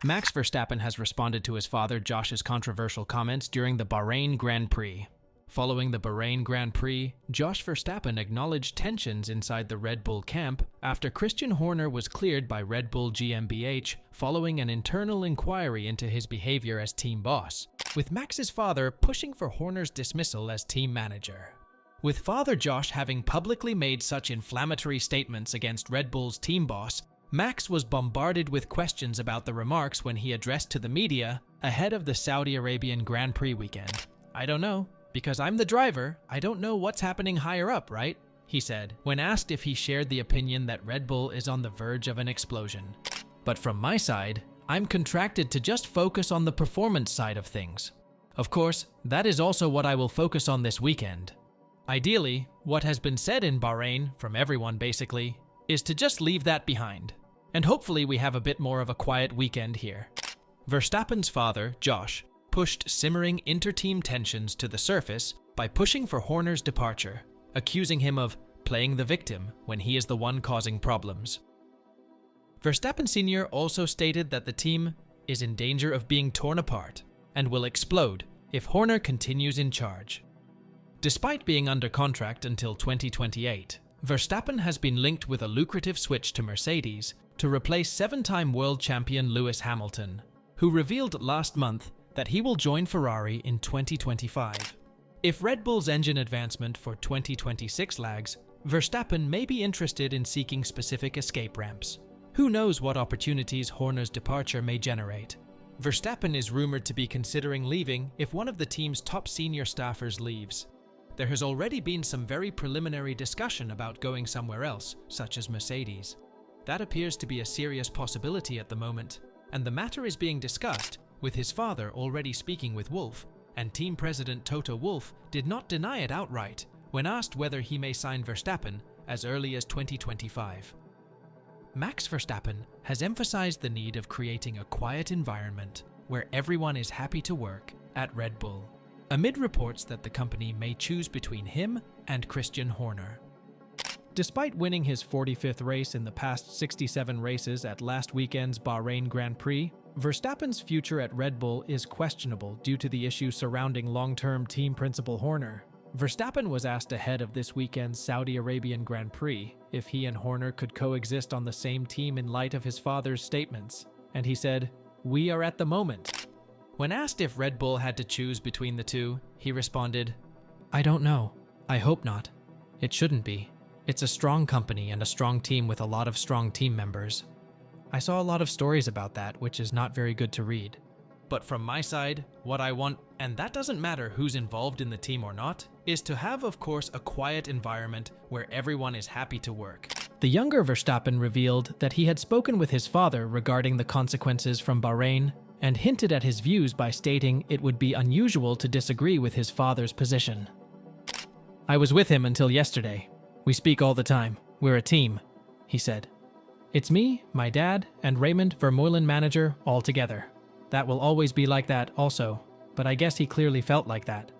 Max Verstappen has responded to his father Josh's controversial comments during the Bahrain Grand Prix. Following the Bahrain Grand Prix, Josh Verstappen acknowledged tensions inside the Red Bull camp after Christian Horner was cleared by Red Bull GmbH following an internal inquiry into his behavior as team boss, with Max's father pushing for Horner's dismissal as team manager. With father Josh having publicly made such inflammatory statements against Red Bull's team boss, Max was bombarded with questions about the remarks when he addressed to the media ahead of the Saudi Arabian Grand Prix weekend. "I don't know. Because I'm the driver, I don't know what's happening higher up, right?" he said, when asked if he shared the opinion that Red Bull is on the verge of an explosion. "But from my side, I'm contracted to just focus on the performance side of things. Of course, that is also what I will focus on this weekend. Ideally, what has been said in Bahrain, from everyone basically, is to just leave that behind. And hopefully we have a bit more of a quiet weekend here." Verstappen's father, Josh, pushed simmering inter-team tensions to the surface by pushing for Horner's departure, accusing him of playing the victim when he is the one causing problems. Verstappen Sr. also stated that the team is in danger of being torn apart and will explode if Horner continues in charge. Despite being under contract until 2028, Verstappen has been linked with a lucrative switch to Mercedes to replace seven-time world champion Lewis Hamilton, who revealed last month that he will join Ferrari in 2025. If Red Bull's engine advancement for 2026 lags, Verstappen may be interested in seeking specific escape ramps. Who knows what opportunities Horner's departure may generate? Verstappen is rumored to be considering leaving if one of the team's top senior staffers leaves. There has already been some very preliminary discussion about going somewhere else, such as Mercedes. That appears to be a serious possibility at the moment, and the matter is being discussed, with his father already speaking with Wolff, and team president Toto Wolff did not deny it outright when asked whether he may sign Verstappen as early as 2025. Max Verstappen has emphasized the need of creating a quiet environment where everyone is happy to work at Red Bull, amid reports that the company may choose between him and Christian Horner. Despite winning his 45th race in the past 67 races at last weekend's Bahrain Grand Prix, Verstappen's future at Red Bull is questionable due to the issues surrounding long-term team principal Horner. Verstappen was asked ahead of this weekend's Saudi Arabian Grand Prix if he and Horner could coexist on the same team in light of his father's statements, and he said, "We are at the moment." When asked if Red Bull had to choose between the two, he responded, "I don't know. I hope not. It shouldn't be. It's a strong company and a strong team with a lot of strong team members. I saw a lot of stories about that, which is not very good to read. But from my side, what I want, and that doesn't matter who's involved in the team or not, is to have, of course, a quiet environment where everyone is happy to work." The younger Verstappen revealed that he had spoken with his father regarding the consequences from Bahrain and hinted at his views by stating it would be unusual to disagree with his father's position. "I was with him until yesterday. We speak all the time. We're a team," he said. "It's me, my dad, and Raymond Vermeulen manager all together. That will always be like that also, but I guess he clearly felt like that.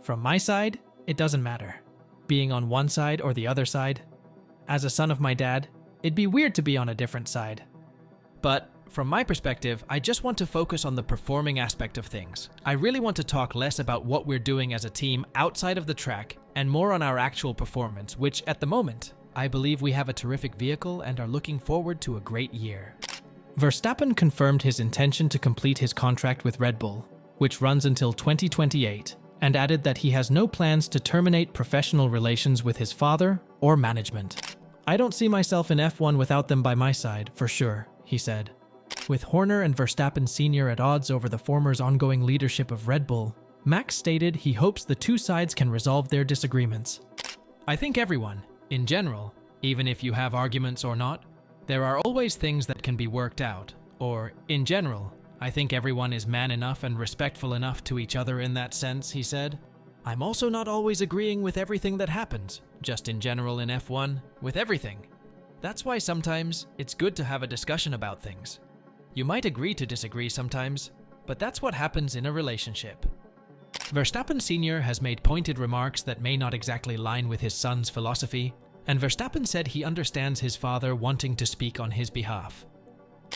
From my side, it doesn't matter. Being on one side or the other side. As a son of my dad, it'd be weird to be on a different side. But from my perspective, I just want to focus on the performing aspect of things. I really want to talk less about what we're doing as a team outside of the track and more on our actual performance, which at the moment, I believe we have a terrific vehicle and are looking forward to a great year." Verstappen confirmed his intention to complete his contract with Red Bull, which runs until 2028, and added that he has no plans to terminate professional relations with his father or management. "I don't see myself in F1 without them by my side, for sure," he said. With Horner and Verstappen Sr. at odds over the former's ongoing leadership of Red Bull, Max stated he hopes the two sides can resolve their disagreements. "I think everyone, in general, even if you have arguments or not, there are always things that can be worked out, or, in general, I think everyone is man enough and respectful enough to each other in that sense," he said. "I'm also not always agreeing with everything that happens, just in general in F1, with everything. That's why sometimes it's good to have a discussion about things. You might agree to disagree sometimes, but that's what happens in a relationship." Verstappen Sr. has made pointed remarks that may not exactly line with his son's philosophy, and Verstappen said he understands his father wanting to speak on his behalf.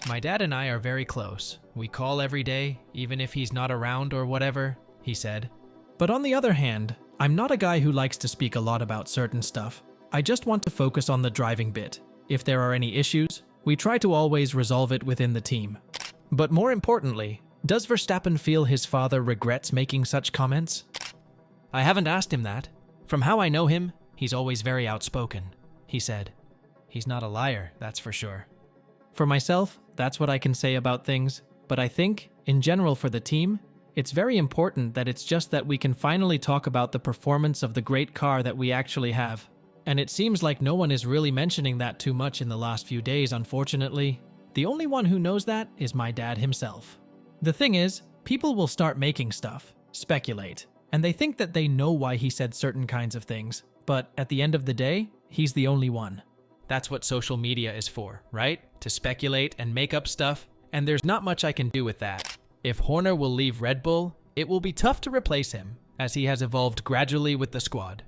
My dad and I are very close. We call every day, even if he's not around or whatever, he said. But on the other hand, I'm not a guy who likes to speak a lot about certain stuff. I just want to focus on the driving bit. If there are any issues, we try to always resolve it within the team. But more importantly, does Verstappen feel his father regrets making such comments? I haven't asked him that. From how I know him, he's always very outspoken, he said. He's not a liar, that's for sure. For myself, that's what I can say about things, but I think, in general for the team, it's very important that it's just that we can finally talk about the performance of the great car that we actually have. And it seems like no one is really mentioning that too much in the last few days, unfortunately. The only one who knows that is my dad himself. The thing is, people will start making stuff, speculate, and they think that they know why he said certain kinds of things, but at the end of the day, he's the only one. That's what social media is for, right? To speculate and make up stuff, and there's not much I can do with that. If Horner will leave Red Bull, it will be tough to replace him, as he has evolved gradually with the squad.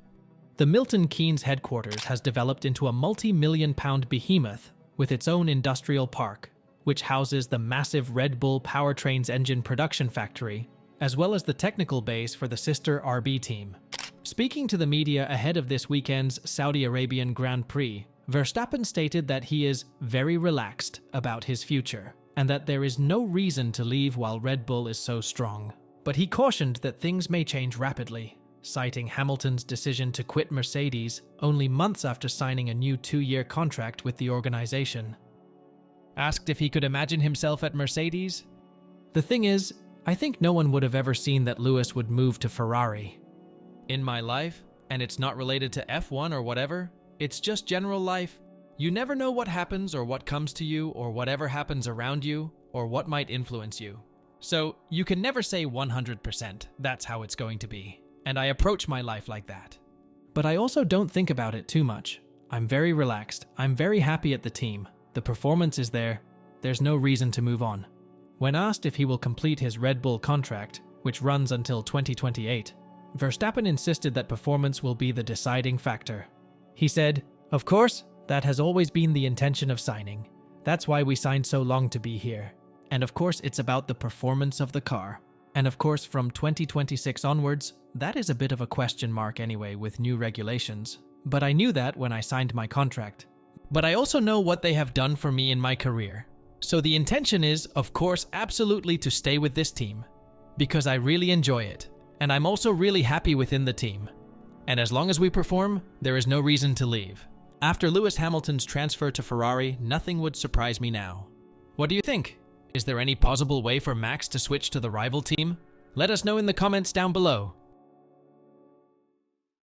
The Milton Keynes headquarters has developed into a multi-million-pound behemoth with its own industrial park, which houses the massive Red Bull powertrains engine production factory, as well as the technical base for the sister RB team. Speaking to the media ahead of this weekend's Saudi Arabian Grand Prix, Verstappen stated that he is very relaxed about his future, and that there is no reason to leave while Red Bull is so strong. But he cautioned that things may change rapidly, citing Hamilton's decision to quit Mercedes only months after signing a new 2-year contract with the organization. Asked if he could imagine himself at Mercedes? The thing is, I think no one would have ever seen that Lewis would move to Ferrari. In my life, and it's not related to F1 or whatever, it's just general life, you never know what happens or what comes to you or whatever happens around you or what might influence you. So you can never say 100% that's how it's going to be. And I approach my life like that. But I also don't think about it too much. I'm very relaxed. I'm very happy at the team. The performance is there. There's no reason to move on. When asked if he will complete his Red Bull contract, which runs until 2028, Verstappen insisted that performance will be the deciding factor. He said, "Of course, that has always been the intention of signing. That's why we signed so long to be here. And of course, it's about the performance of the car. And of course, from 2026 onwards, that is a bit of a question mark anyway with new regulations. But I knew that when I signed my contract. But I also know what they have done for me in my career. So the intention is, of course, absolutely to stay with this team. Because I really enjoy it. And I'm also really happy within the team. And as long as we perform, there is no reason to leave. After Lewis Hamilton's transfer to Ferrari, nothing would surprise me now. What do you think? Is there any possible way for Max to switch to the rival team? Let us know in the comments down below.